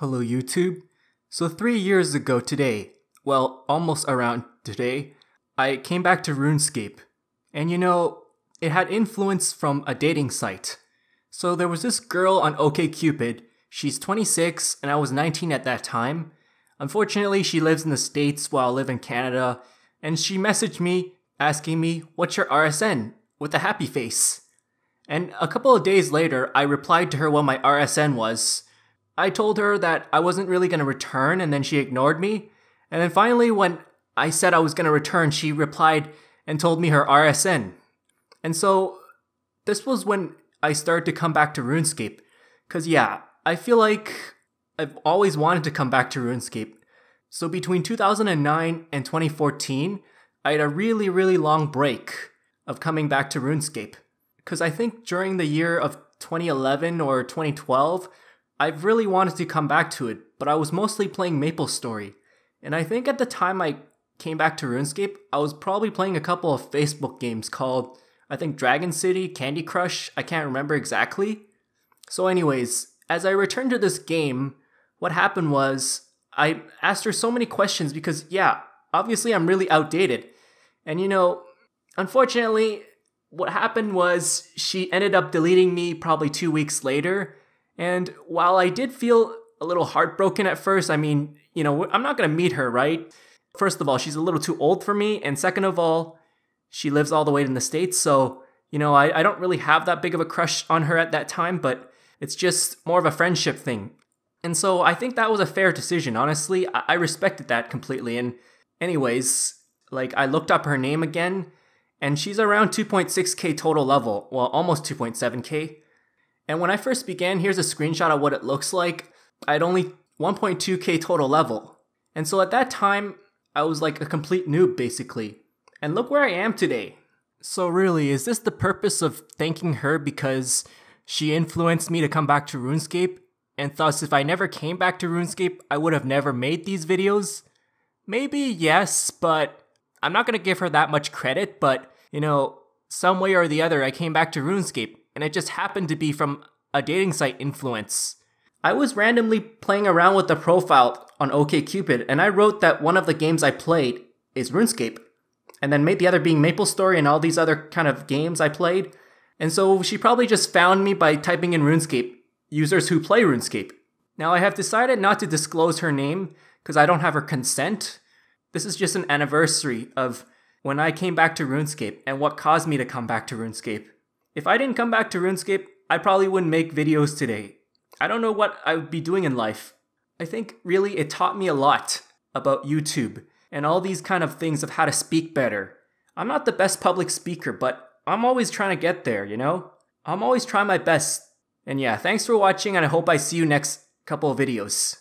Hello YouTube. So 3 years ago today, well almost around today, I came back to Runescape. And it had influence from a dating site. So there was this girl on OkCupid. She's 26 and I was 19 at that time. Unfortunately, she lives in the States while I live in Canada, and she messaged me asking me, "What's your RSN?" with a happy face. And a couple of days later, I replied to her what my RSN was. I told her that I wasn't really going to return, and then she ignored me. And then finally, when I said I was going to return, she replied and told me her RSN. And so this was when I started to come back to RuneScape. Because yeah, I feel like I've always wanted to come back to RuneScape. So between 2009 and 2014, I had a really long break of coming back to RuneScape. Because I think during the year of 2011 or 2012, I've really wanted to come back to it, but I was mostly playing MapleStory. And I think at the time I came back to RuneScape, I was probably playing a couple of Facebook games called, I think, Dragon City, Candy Crush, I can't remember exactly. So anyways, as I returned to this game, what happened was I asked her so many questions because yeah, obviously I'm really outdated. And unfortunately, what happened was she ended up deleting me probably 2 weeks later. And while I did feel a little heartbroken at first, I'm not going to meet her, right? First of all, she's a little too old for me. And second of all, she lives all the way in the States. So, I don't really have that big of a crush on her at that time, but it's just more of a friendship thing. And so I think that was a fair decision. Honestly, I respected that completely. And anyways, I looked up her name again, and she's around 2.6k total level. Well, almost 2.7k. And when I first began, here's a screenshot of what it looks like. I had only 1.2k total level. And so at that time, I was like a complete noob basically. And look where I am today. So really, is this the purpose of thanking her because she influenced me to come back to RuneScape? And thus, if I never came back to RuneScape, I would have never made these videos? Maybe, yes, but I'm not gonna give her that much credit, but some way or the other, I came back to RuneScape. And it just happened to be from a dating site influence. I was randomly playing around with the profile on OkCupid, and I wrote that one of the games I played is RuneScape, and then made the other being MapleStory and all these other kind of games I played. And so she probably just found me by typing in RuneScape, users who play RuneScape. Now I have decided not to disclose her name because I don't have her consent. This is just an anniversary of when I came back to RuneScape and what caused me to come back to RuneScape. If I didn't come back to RuneScape, I probably wouldn't make videos today. I don't know what I would be doing in life. I think really it taught me a lot about YouTube and all these kind of things of how to speak better. I'm not the best public speaker, but I'm always trying to get there, I'm always trying my best. And yeah, thanks for watching, and I hope I see you next couple of videos.